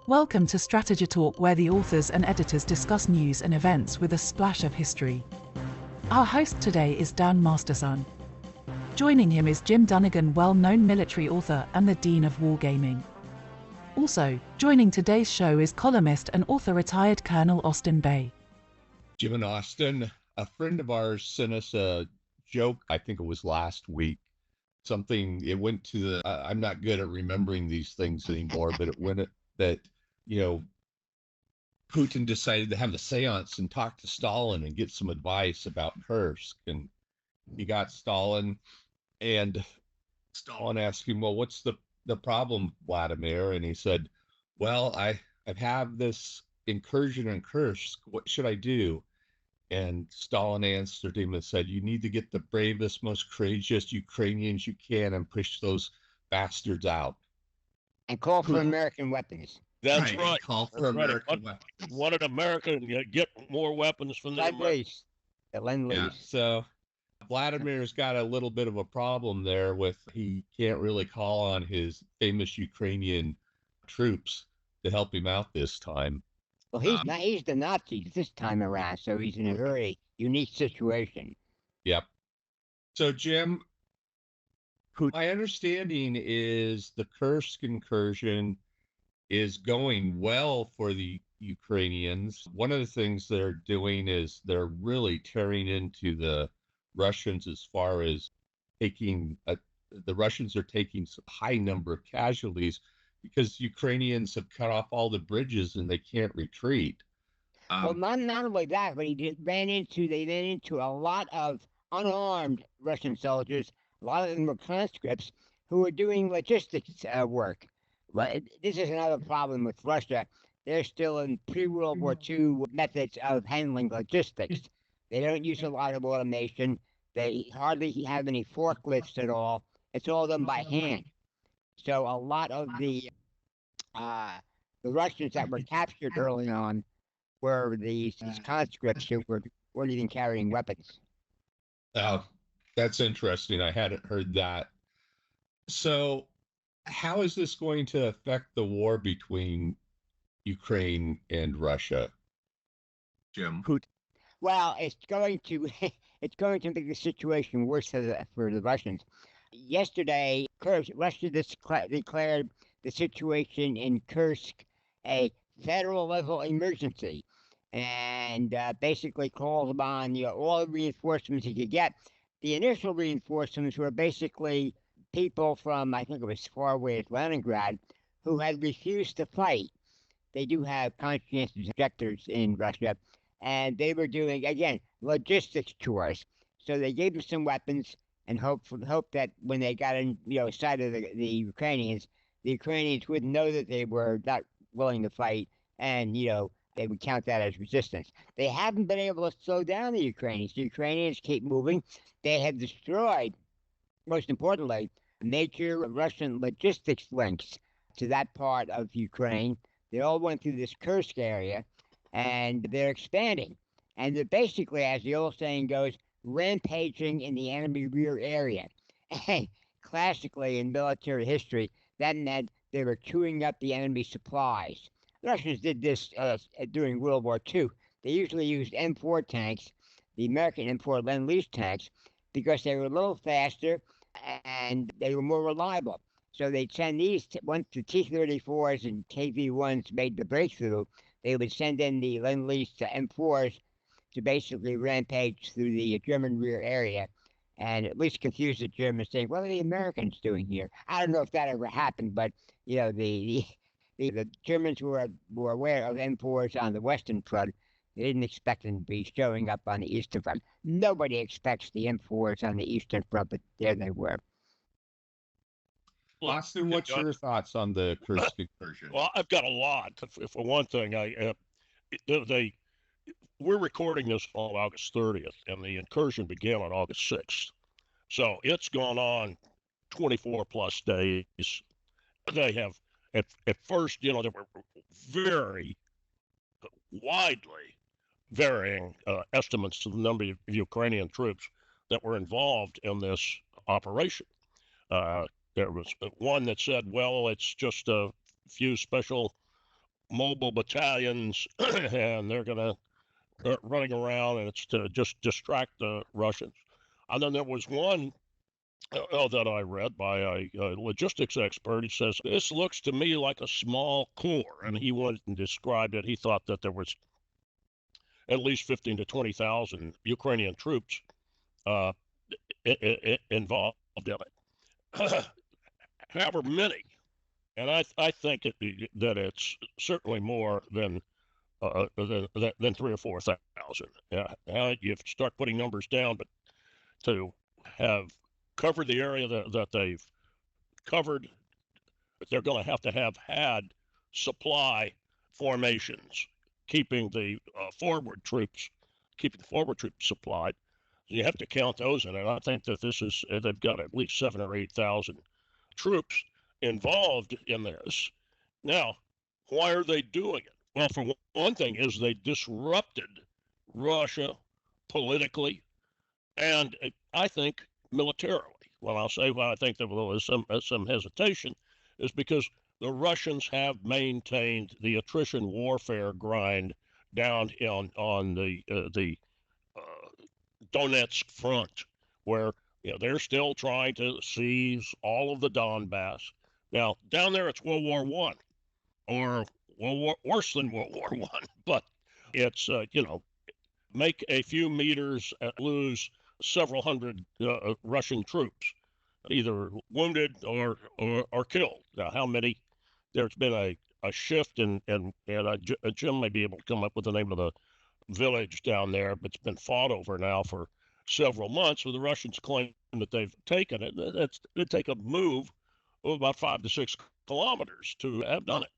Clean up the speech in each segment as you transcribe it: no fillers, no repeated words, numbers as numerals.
Welcome to Strategy Talk, where the authors and editors discuss news and events with a splash of history. Our host today is Dan Masterson. Joining him is Jim Dunnigan, well-known military author and the Dean of Wargaming. Also, joining today's show is columnist and author retired Colonel Austin Bay. Jim and Austin, a friend of ours sent us a joke, I think it was last week. It went to the, I'm not good at remembering these things anymore, but it went that, Putin decided to have the seance and talk to Stalin and get some advice about Kursk. And he got Stalin, and Stalin asked him, well, what's the problem, Vladimir? And he said, well, I have this incursion in Kursk. What should I do? And Stalin answered him and said, you need to get the bravest, most courageous Ukrainians you can and push those bastards out. And call for American weapons. That's right. Call for American weapons. Wanted America to get more weapons from the Americans. The Lend-Lease. Yeah. So Vladimir's got a little bit of a problem there he can't really call on his famous Ukrainian troops to help him out this time. Well, he's the Nazis this time around, so he's in a very unique situation. Yep. So, Jim, my understanding is the Kursk incursion is going well for the Ukrainians. One of the things they're doing is they're really tearing into the Russians as far as the Russians are taking a high number of casualties because Ukrainians have cut off all the bridges and they can't retreat. Well, not only that, but they ran into a lot of unarmed Russian soldiers. A lot of them were conscripts who were doing logistics work. But this is another problem with Russia. They're still in pre-World War II methods of handling logistics. They don't use a lot of automation. They hardly have any forklifts at all. It's all done by hand. So a lot of the Russians that were captured early on were these conscripts who weren't even carrying weapons. Oh, that's interesting. I hadn't heard that. So how is this going to affect the war between Ukraine and Russia, Jim? Well, it's going to make the situation worse for the Russians. Yesterday, Russia declared the situation in Kursk a federal level emergency, and basically called upon all the reinforcements he could get. The initial reinforcements were basically people from, I think it was far away as Leningrad, who had refused to fight. They do have conscientious objectors in Russia, and they were doing, again, logistics tours. So they gave them some weapons and hope that when they got in, side of the Ukrainians wouldn't know that they were not willing to fight, and they would count that as resistance. They haven't been able to slow down the Ukrainians. The Ukrainians keep moving. They have destroyed, most importantly, major Russian logistics links to that part of Ukraine. They all went through this Kursk area, and they're expanding. And they're basically, as the old saying goes, rampaging in the enemy rear area. And classically in military history, that meant they were chewing up the enemy supplies. The Russians did this during World War II. They usually used M4 tanks, the American M4 Lend-Lease tanks, because they were a little faster and they were more reliable. So they'd send these, once the T-34s and KV-1s made the breakthrough, they would send in the Lend-Lease M4s to basically rampage through the German rear area and at least confuse the Germans, saying, what are the Americans doing here? I don't know if that ever happened, but, the Germans were aware of M4s on the Western Front. They didn't expect them to be showing up on the Eastern Front. Nobody expects the M4s on the Eastern Front, but there they were. Austin, what's your thoughts on the Kursk incursion? Well, I've got a lot. For one thing, we're recording this on August 30th, and the incursion began on August 6th. So it's gone on 24 plus days. They have, at first, there were very widely varying estimates of the number of Ukrainian troops that were involved in this operation. There was one that said, well, it's just a few special mobile battalions, and they're going to running around, and it's to just distract the Russians. And then there was one that I read by a logistics expert. He says, this looks to me like a small corps. And he went and described it. He thought that there was at least 15 to 20,000 Ukrainian troops involved in it. However many, and I think that it's certainly more than 3 or 4,000. Yeah, you start putting numbers down, but to have covered the area that they've covered, they're going to have had supply formations, keeping the forward troops supplied. You have to count those in, and I think that they've got at least 7,000 or 8,000 troops involved in this. Now, why are they doing it? Well, for one thing, is they disrupted Russia politically, and I think militarily. Well, I'll say why I think there was some hesitation, is because the Russians have maintained the attrition warfare grind down on the Donetsk front, where they're still trying to seize all of the Donbass. Now, down there, it's World War I, or worse than World War I, but it's, make a few meters and lose several hundred Russian troops, either wounded or killed. Now, how many? There's been a shift, and Jim may be able to come up with the name of the village down there, but it's been fought over now for several months, where the Russians claim that they've taken it. It'd take a move of about 5 to 6 kilometers to have done it.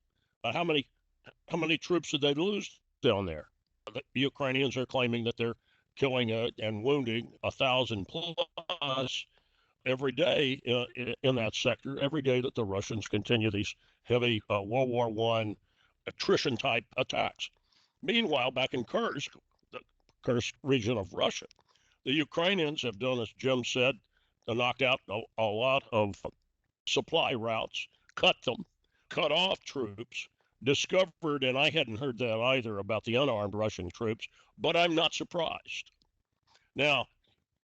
But how many troops did they lose down there? The Ukrainians are claiming that they're killing and wounding 1,000 plus every day in that sector, every day that the Russians continue these heavy World War I attrition-type attacks. Meanwhile, back in Kursk, the Kursk region of Russia, the Ukrainians have done, as Jim said, knocked out a lot of supply routes, cut off troops, discovered, and I hadn't heard that either about the unarmed Russian troops, but I'm not surprised. Now,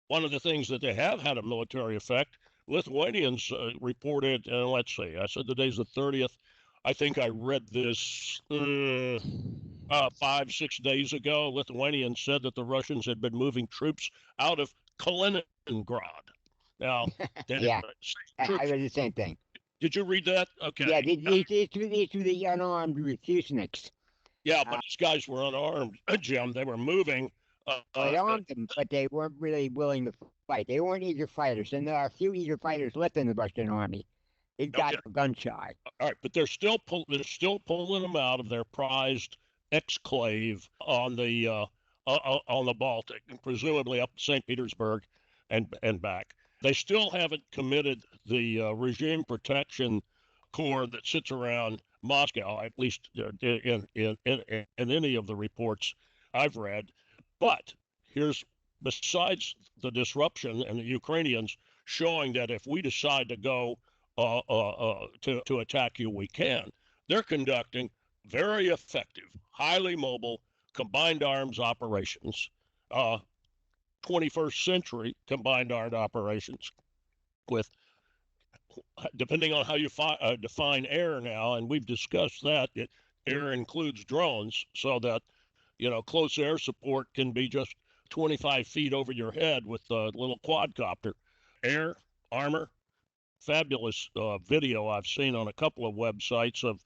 one of the things that they have had a military effect, Lithuanians reported, let's see, I said today's the 30th. I think I read this 5-6 days ago. Lithuanians said that the Russians had been moving troops out of Kaliningrad. Now, yeah, I read the same thing. Did you read that? Okay. Yeah, these were the unarmed refuseniks. Yeah, but these guys were unarmed, Jim. They were moving. They armed them, but they weren't really willing to fight. They weren't eager fighters, and there are a few eager fighters left in the Russian army. It got gun shy. All right, but they're still pulling them out of their prized exclave on the Baltic, and presumably up to St. Petersburg and back. They still haven't committed the regime protection corps that sits around Moscow, at least in any of the reports I've read. But besides the disruption and the Ukrainians showing that if we decide to go to attack you, we can. They're conducting very effective, highly mobile, combined arms operations, 21st century combined armed operations, with, depending on how you define air now, and we've discussed that, air includes drones, so that, close air support can be just 25 feet over your head with a little quadcopter. Air, armor, fabulous video I've seen on a couple of websites of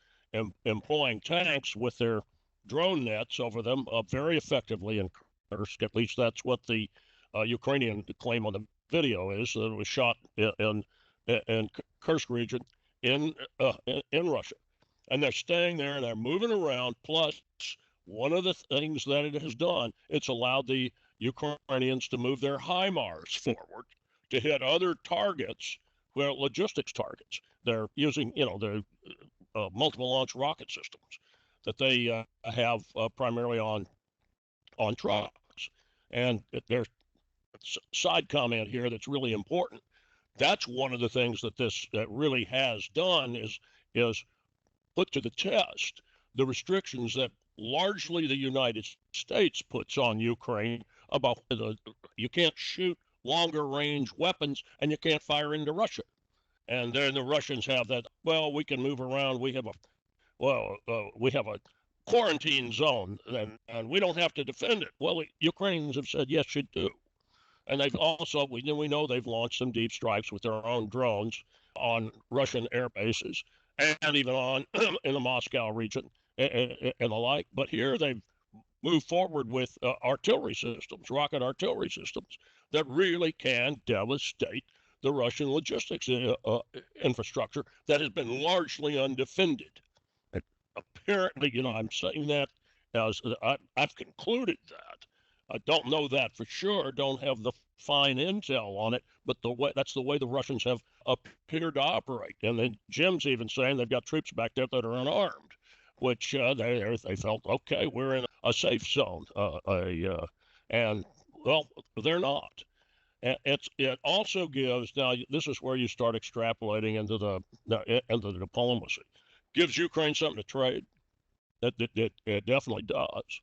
employing tanks with their drone nets over them very effectively in Kursk. At least that's what the Ukrainian claim on the video is, that it was shot in Kursk region in Russia. And they're staying there and they're moving around. Plus, one of the things that it has done, it's allowed the Ukrainians to move their HIMARS forward to hit other targets, logistics targets. They're using, the multiple launch rocket systems that they have primarily on trucks. And there's a side comment here that's really important. That's one of the things that this really has done is put to the test the restrictions that largely the United States puts on Ukraine about you can't shoot longer range weapons and you can't fire into Russia. And then the Russians have that, well, we can move around. We have a quarantine zone and we don't have to defend it. Well, Ukrainians have said, yes, you do. And they've also, we know they've launched some deep strikes with their own drones on Russian air bases and even on in the Moscow region and the like. But here they've moved forward with artillery systems, rocket artillery systems that really can devastate the Russian logistics infrastructure that has been largely undefended. And apparently, I'm saying that as I've concluded that. I don't know that for sure, don't have the fine intel on it, but that's the way the Russians have appeared to operate. And then Jim's even saying they've got troops back there that are unarmed, which they felt, okay, we're in a safe zone. And, well, they're not. It also gives, now this is where you start extrapolating into the diplomacy, gives Ukraine something to trade. It definitely does.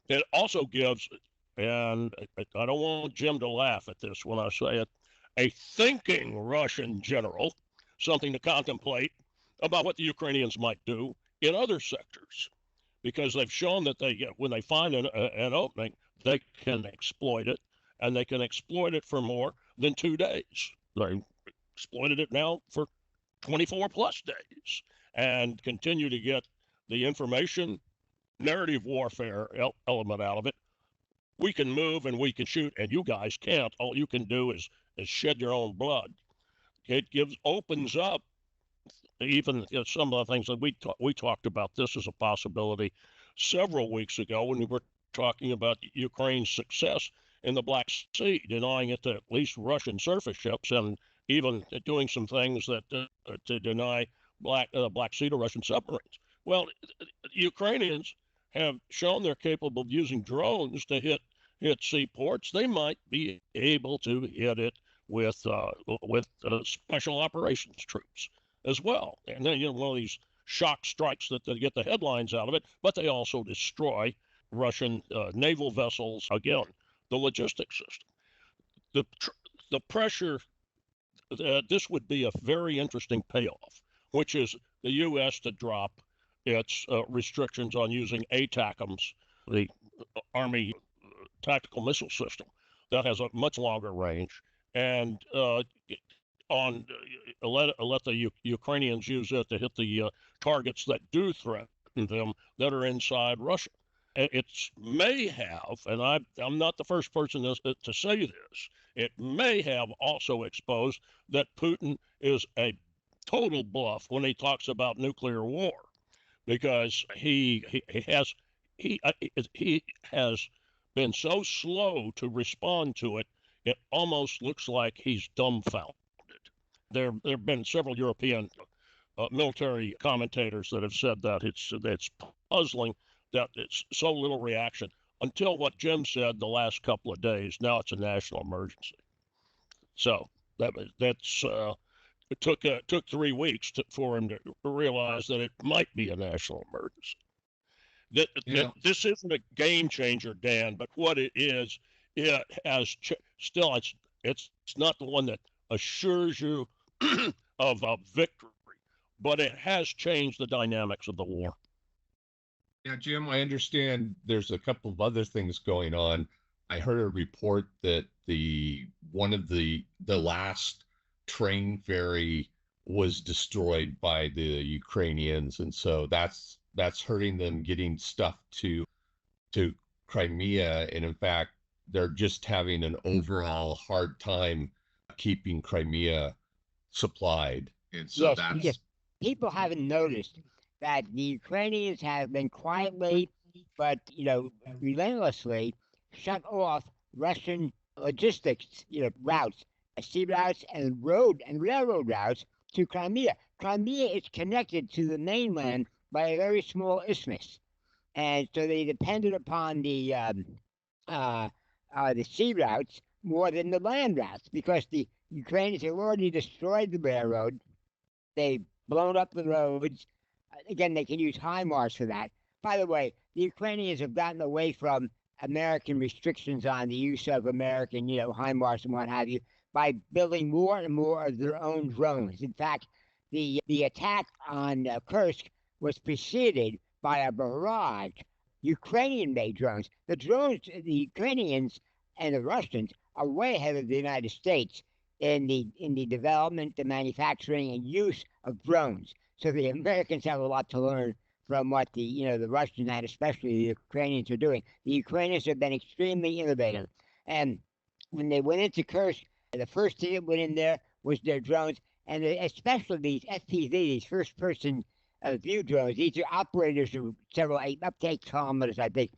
It also gives, and I don't want Jim to laugh at this when I say it, a thinking Russian general something to contemplate about what the Ukrainians might do in other sectors, because they've shown that when they find an opening, they can exploit it, and they can exploit it for more than 2 days. They exploited it now for 24 plus days and continue to get the information narrative warfare element out of it. We can move and we can shoot, and you guys can't. All you can do is shed your own blood. It opens up even some of the things that we talked about. This as a possibility several weeks ago when we were talking about Ukraine's success in the Black Sea, denying it to at least Russian surface ships, and even doing some things that to deny Black Sea to Russian submarines. Well, Ukrainians have shown they're capable of using drones to hit seaports. They might be able to hit it with special operations troops as well. And then one of these shock strikes that they get the headlines out of it, but they also destroy Russian naval vessels. Again, the logistics system, the pressure. This would be a very interesting payoff, which is the U.S. to drop its restrictions on using ATACMS, the Army tactical missile system that has a much longer range, and let the Ukrainians use it to hit the targets that do threaten them that are inside Russia. It may have, and I'm not the first person to say this, it may have also exposed that Putin is a total bluff when he talks about nuclear war, because he has been so slow to respond to it, it almost looks like he's dumbfounded. There have been several European military commentators that have said that it's puzzling that it's so little reaction until what Jim said the last couple of days. Now it's a national emergency. So that's it took 3 weeks for him to realize that it might be a national emergency. This isn't a game changer, Dan, but what it is, it has still it's not the one that assures you of a victory, but it has changed the dynamics of the war. Yeah, Jim, I understand there's a couple of other things going on. I heard a report that one of the last train ferry was destroyed by the Ukrainians, and so that's hurting them getting stuff to Crimea. And in fact, they're just having an overall hard time keeping Crimea supplied. And so yes. People haven't noticed that the Ukrainians have been quietly, but relentlessly shut off Russian logistics, routes, sea routes, and road and railroad routes to Crimea. Crimea is connected to the mainland by a very small isthmus, and so they depended upon the sea routes more than the land routes, because the Ukrainians have already destroyed the railroad. They've blown up the roads. Again, they can use HIMARS for that. By the way, the Ukrainians have gotten away from American restrictions on the use of American, HIMARS and what have you, by building more and more of their own drones. In fact, the attack on Kursk was preceded by a barrage Ukrainian-made drones. The Ukrainians and the Russians are way ahead of the United States in the development, the manufacturing, and use of drones. So the Americans have a lot to learn from what the Russians and especially the Ukrainians are doing. The Ukrainians have been extremely innovative, and when they went into Kursk, the first thing that went in there was their drones, and especially these FPV, these first-person view drones. These are operators who up to 8 kilometers, I think,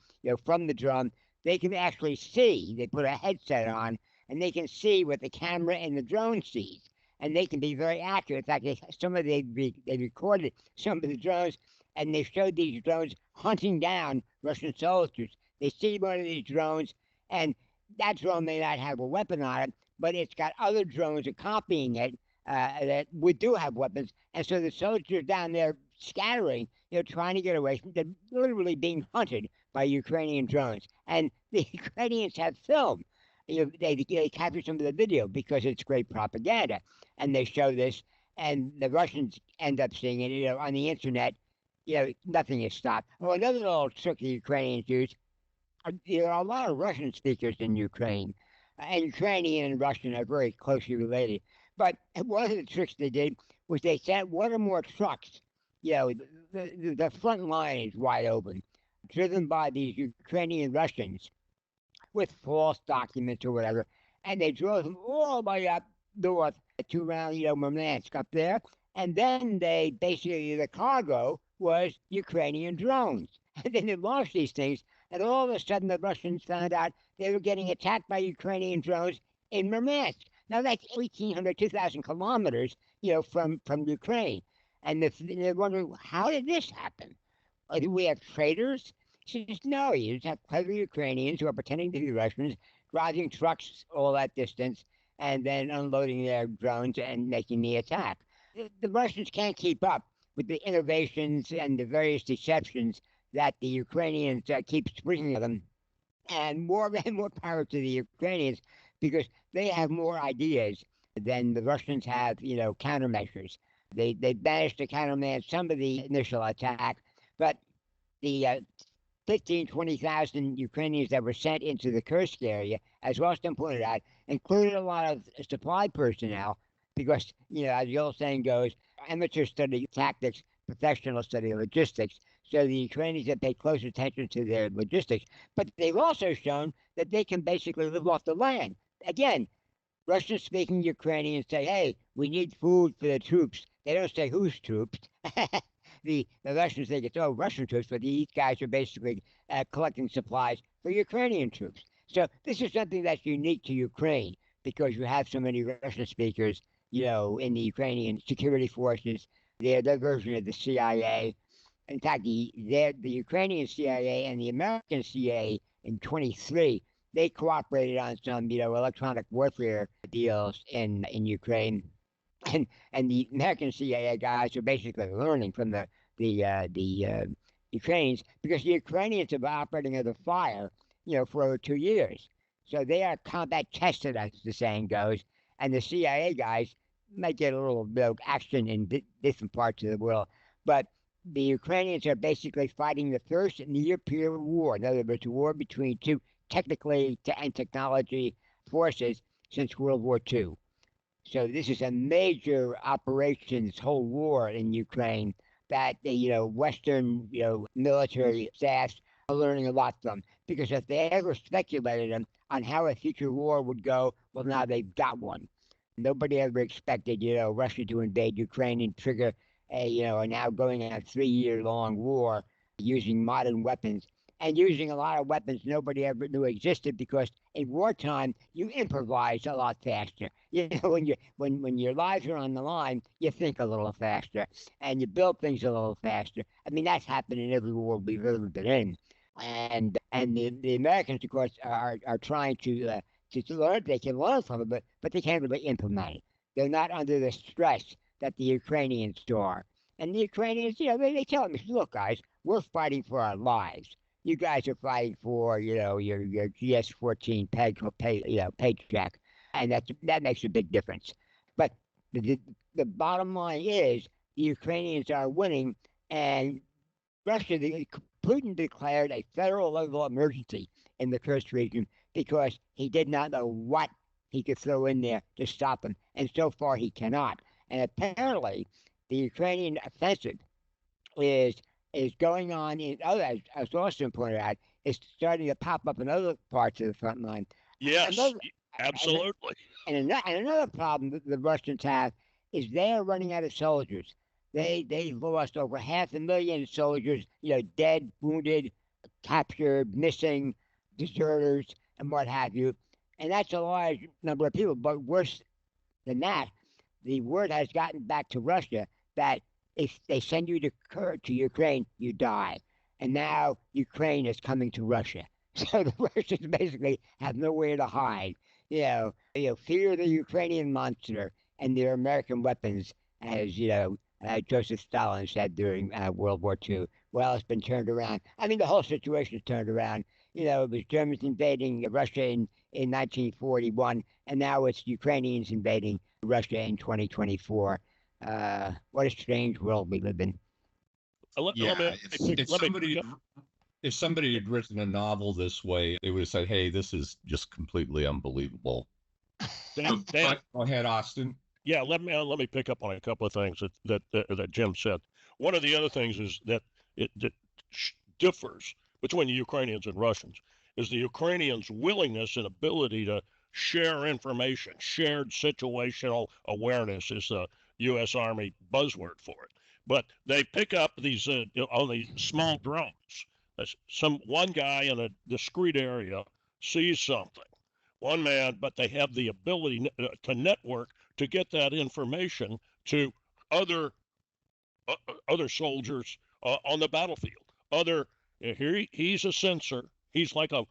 from the drone. They can actually see. They put a headset on, and they can see what the camera and the drone sees, and they can be very accurate. In fact, they recorded some of the drones, and they showed these drones hunting down Russian soldiers. They see one of these drones, and that drone may not have a weapon on it, but it's got other drones accompanying it that do have weapons. And so the soldiers down there scattering, trying to get away from them, literally being hunted by Ukrainian drones. And the Ukrainians have film. They capture some of the video because it's great propaganda. And they show this, and the Russians end up seeing it, on the internet. Nothing is stopped. Well, another little trick the Ukrainians use, there are a lot of Russian speakers in Ukraine, and Ukrainian and Russian are very closely related. But one of the tricks they did was they sent one or more trucks. The front line is wide open, driven by these Ukrainian Russians with false documents or whatever, and they drove them all the way up north to around, Murmansk up there, and then they basically, the cargo was Ukrainian drones. And then they launched these things, and all of a sudden the Russians found out they were getting attacked by Ukrainian drones in Murmansk. Now that's 1,800, 2,000 kilometers, from Ukraine. And they're wondering, how did this happen? Do we have traitors? She says, no, you just have clever Ukrainians who are pretending to be Russians, driving trucks all that distance, and then unloading their drones and making the attack. The Russians can't keep up with the innovations and the various deceptions that the Ukrainians keep springing on them. And more power to the Ukrainians, because they have more ideas than the Russians have, countermeasures. They managed to countermand some of the initial attack, but the 15,000, 20,000 Ukrainians that were sent into the Kursk area, as Austin pointed out, included a lot of supply personnel, because, as the old saying goes, amateurs study tactics, professionals study logistics. So the Ukrainians have paid close attention to their logistics, but they've also shown that they can basically live off the land. Again, Russian-speaking Ukrainians say, hey, we need food for the troops. They don't say whose troops. The Russians think it's, Russian troops, but these guys are basically collecting supplies for Ukrainian troops. So this is something that's unique to Ukraine, because you have so many Russian speakers, in the Ukrainian security forces, their version of the CIA. In fact, the Ukrainian CIA and the American CIA in 23, they cooperated on some, electronic warfare deals in Ukraine, and the American CIA guys are basically learning from the Ukrainians, because the Ukrainians have been operating under fire, for over 2 years. So they are combat tested, as the saying goes, and the CIA guys might get a little bit of action in different parts of the world, but the Ukrainians are basically fighting the first near-peer war. In other words, a war between two technically and technology forces since World War II. So this is a major operation, this whole war in Ukraine, that the Western military staffs are learning a lot from. Because if they ever speculated on how a future war would go, well, now they've got one. Nobody ever expected Russia to invade Ukraine and trigger a now going on a 3-year-long war using modern weapons, and using a lot of weapons nobody ever knew existed, because in wartime you improvise a lot faster. When your lives are on the line, you think a little faster and you build things a little faster. I mean, that's happened in every war we've ever been in, and the Americans, of course, are trying to learn. They can learn from it, but they can't really implement it. They're not under the stress that the Ukrainians are. And the Ukrainians, they tell me, look, guys, we're fighting for our lives. You guys are fighting for, your GS-14 Patriot, and that makes a big difference. But the, the bottom line is the Ukrainians are winning, and Putin declared a federal level emergency in the Kursk region because he did not know what he could throw in there to stop him, and so far he cannot. And apparently, the Ukrainian offensive is going on in other, as Austin pointed out, is starting to pop up in other parts of the front line. Yes, Another, absolutely. and another problem that the Russians have is they are running out of soldiers. They lost over 500,000 soldiers, dead, wounded, captured, missing, deserters, and what have you. And that's a large number of people. But worse than that, the word has gotten back to Russia that if they send you to Ukraine, you die. And now Ukraine is coming to Russia. So the Russians basically have nowhere to hide. Fear the Ukrainian monster and their American weapons, as Joseph Stalin said during World War II. Well, it's been turned around. I mean, the whole situation's turned around. It was Germans invading Russia in 1941, and now it's Ukrainians invading Russia in 2024. What a strange world we live in. If somebody had written a novel this way, they would have said, "Hey, this is just completely unbelievable." Dan, Go ahead, Austin. Yeah, let me pick up on a couple of things that Jim said. One of the other things is that that differs between the Ukrainians and Russians is the Ukrainians' willingness and ability to share information. Shared situational awareness is the U.S. Army buzzword for it. But they pick up these only small drones. One guy in a discrete area sees something, one man, but they have the ability to network to get that information to other soldiers on the battlefield. He's a sensor. He's like a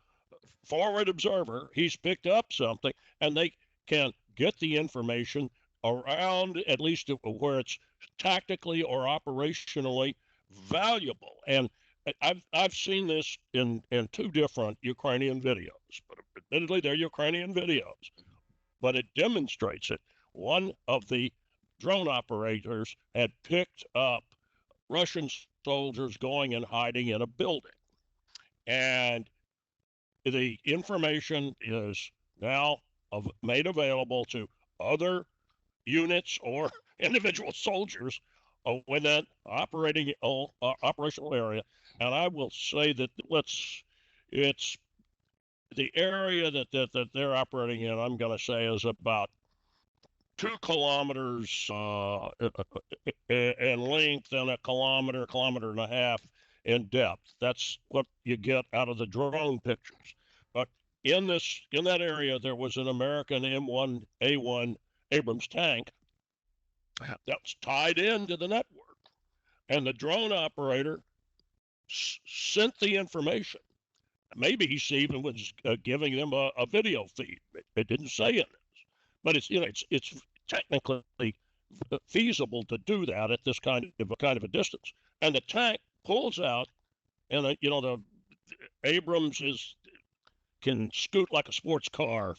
forward observer. He's picked up something, and they can get the information around at least where it's tactically or operationally valuable. And I've seen this in two different Ukrainian videos, but admittedly they're Ukrainian videos, but it demonstrates it. One of the drone operators had picked up Russian soldiers going and hiding in a building, and the information is now made available to other units or individual soldiers within operational area. And I will say that it's the area that they're operating in, I'm going to say, is about 2 kilometers in length and a kilometer and a half in depth. That's what you get out of the drone pictures. But in that area, there was an American M1A1 Abrams tank that's tied into the network, and the drone operator sent the information. Maybe he even was giving them a video feed. It didn't say it, but it's technically feasible to do that at this kind of a distance. And the tank pulls out, and the Abrams can scoot like a sports car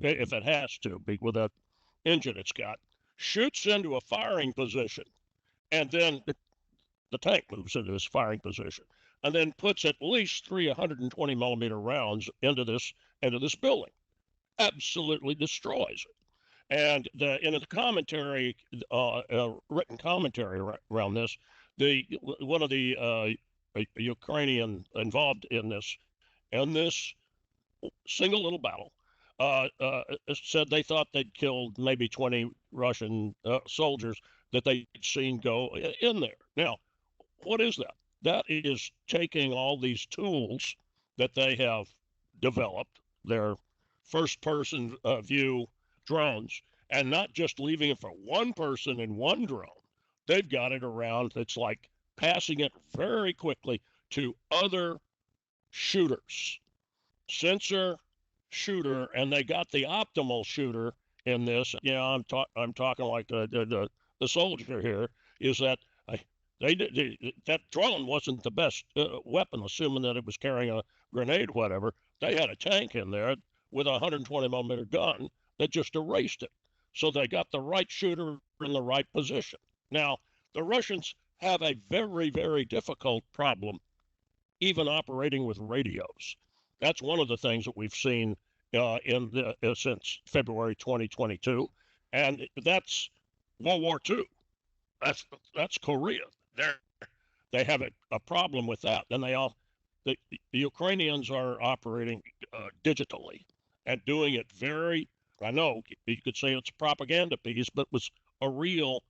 if it has to, with that engine it's got. Shoots into a firing position, and then the tank moves into this firing position, and then puts at least 320 millimeter rounds into this building. Absolutely destroys it. And in the commentary, written commentary around this, one of the Ukrainian involved in this single little battle said they thought they'd killed maybe 20 Russian soldiers that they'd seen go in there. Now, what is that? That is taking all these tools that they have developed, their first-person view drones, and not just leaving it for one person in one drone. They've got it around. It's like passing it very quickly to other shooters. Sensor, shooter, and they got the optimal shooter in this. I'm talking like the soldier here, is that That drone wasn't the best weapon, assuming that it was carrying a grenade, whatever. They had a tank in there with a 120 millimeter gun that just erased it. So they got the right shooter in the right position. Now, the Russians have a very, very difficult problem even operating with radios. That's one of the things that we've seen since February 2022, and that's World War II. That's Korea. They have a problem with that. And the Ukrainians are operating digitally and doing it very. I know you could say it's a propaganda piece, but it was a real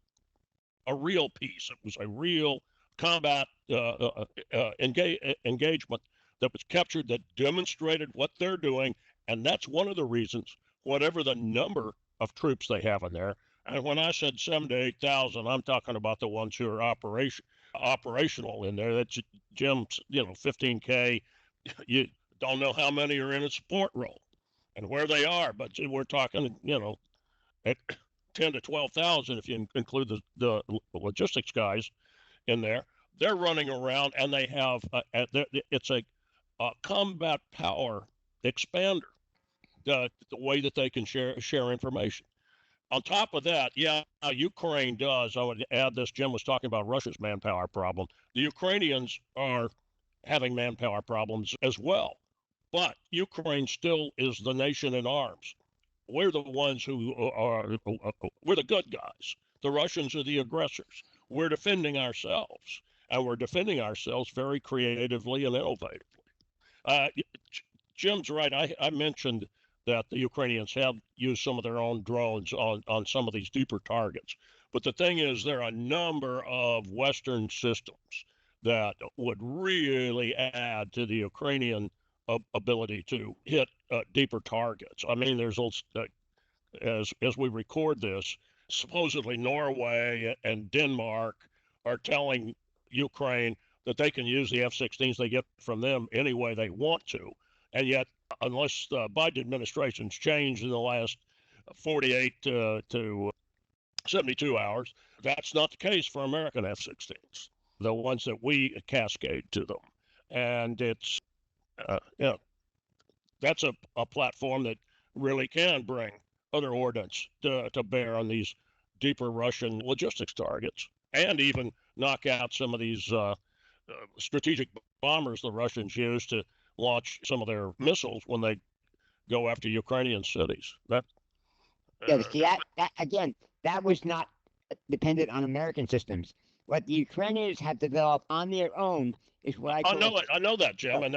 piece. It was a real combat engagement that was captured that demonstrated what they're doing, and that's one of the reasons, whatever the number of troops they have in there. And when I said 7 to 8,000, I'm talking about the ones who are operational in there. That's Jim's, 15K. You don't know how many are in a support role and where they are, but we're talking, at 10 to 12,000 if you include the logistics guys in there. They're running around, and they have it's a combat power expander. The way that they can share information. On top of that, Ukraine does. I would add this. Jim was talking about Russia's manpower problem. The Ukrainians are having manpower problems as well, but Ukraine still is the nation in arms. We're the ones who we're the good guys. The Russians are the aggressors. We're defending ourselves, and we're defending ourselves very creatively and innovatively. Jim's right. I mentioned that the Ukrainians have used some of their own drones on some of these deeper targets. But the thing is, there are a number of Western systems that would really add to the Ukrainian ability to hit deeper targets. I mean, there's as we record this, supposedly Norway and Denmark are telling Ukraine that they can use the F-16s they get from them any way they want to. And yet, unless the Biden administration's changed in the last 48 to 72 hours, that's not the case for American F-16s, the ones that we cascade to them. And it's, that's a platform that really can bring other ordnance to bear on these deeper Russian logistics targets, and even knock out some of these strategic bombers the Russians use to launch some of their missiles when they go after Ukrainian cities. That was not dependent on American systems. What the Ukrainians have developed on their own is what I call. I know that, Jim, and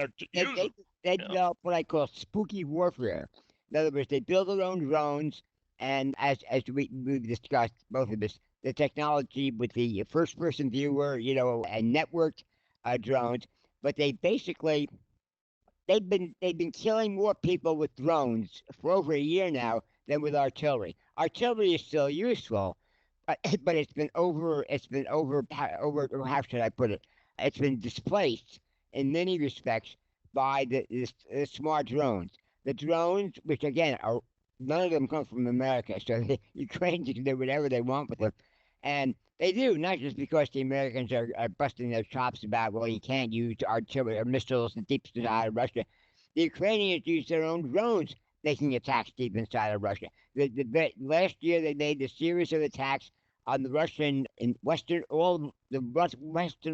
they develop what I call spooky warfare. In other words, they build their own drones, and as we've discussed, both of us, the technology with the first-person viewer, and networked drones, but they've been killing more people with drones for over a year now than with artillery. Artillery is still useful, but it's been over. How should I put it? It's been displaced in many respects by the smart drones. The drones, which again are none of them come from America, so the Ukrainians can do whatever they want with them, and they do, not just because the Americans are busting their chops about, well, you can't use artillery or missiles deep inside of Russia. The Ukrainians use their own drones making attacks deep inside of Russia. Last year, they made a series of attacks on the Western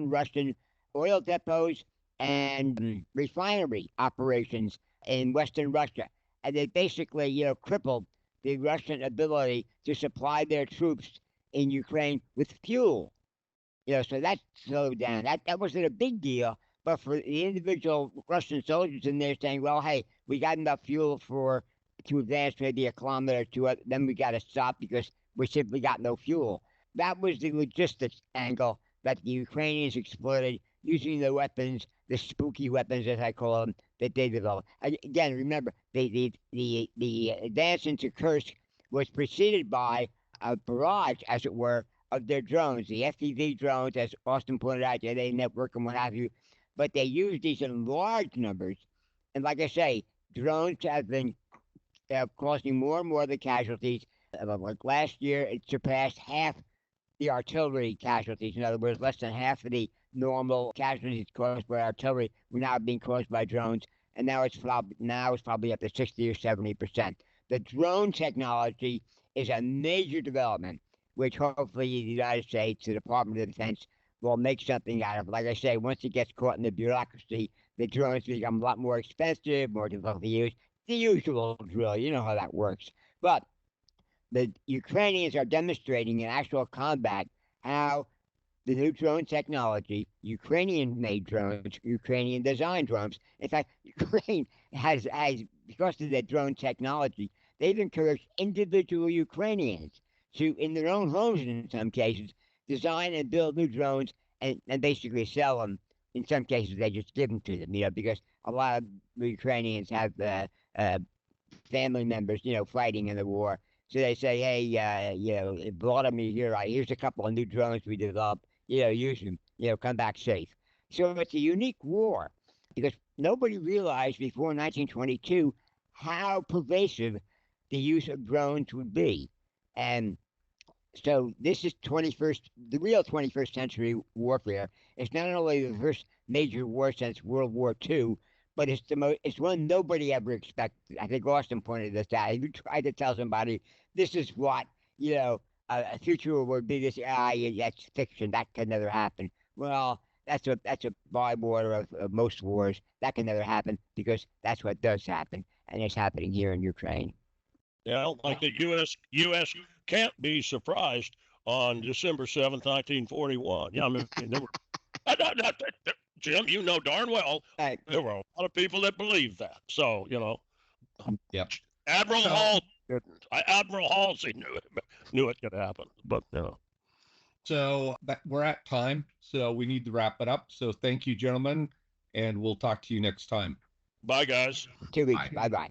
Russian oil depots and refinery operations in Western Russia. And they basically, crippled the Russian ability to supply their troops in Ukraine with fuel. So that slowed down. That wasn't a big deal, but for the individual Russian soldiers in there saying, well, hey, we got enough fuel to advance maybe a kilometer or two, then we got to stop because we simply got no fuel. That was the logistics angle that the Ukrainians exploited using the weapons, the spooky weapons, as I call them, that they developed. Again, remember, the advance into Kursk was preceded by a barrage, as it were, of their drones, the FPV drones, as Austin pointed out, they network and what have you, but they use these in large numbers. And like I say, drones have been causing more and more of the casualties. Like last year, it surpassed half the artillery casualties. In other words, less than half of the normal casualties caused by artillery were now being caused by drones, and now it's probably up to 60 or 70%. The drone technology is a major development, which hopefully the United States, the Department of Defense, will make something out of. Like I say, once it gets caught in the bureaucracy, the drones become a lot more expensive, more difficult to use. The usual drill, you know how that works. But the Ukrainians are demonstrating in actual combat how the new drone technology, Ukrainian made drones, Ukrainian designed drones. In fact, Ukraine has because of their drone technology, they've encouraged individual Ukrainians to, in their own homes in some cases, design and build new drones and basically sell them. In some cases, they just give them to them, because a lot of Ukrainians have family members, fighting in the war. So they say, hey, Vladimir, here's a couple of new drones we developed. Use them. Come back safe. So it's a unique war because nobody realized before 1922 how pervasive the use of drones would be. And so this is the real 21st century warfare. It's not only the first major war since World War II, but it's one nobody ever expected. I think Austin pointed this out. If you try to tell somebody this is what a future would be, that's fiction. That can never happen. Well, that's a bywater of most wars. That can never happen because that's what does happen, and it's happening here in Ukraine. Yeah, like the U.S. can't be surprised on December 7th, 1941. Yeah, I mean, there were, Jim, you know darn well there were a lot of people that believed that. So, Yep. Admiral Halsey knew it could happen, but So we're at time, so we need to wrap it up. So thank you, gentlemen, and we'll talk to you next time. Bye, guys. 2 weeks. Bye bye.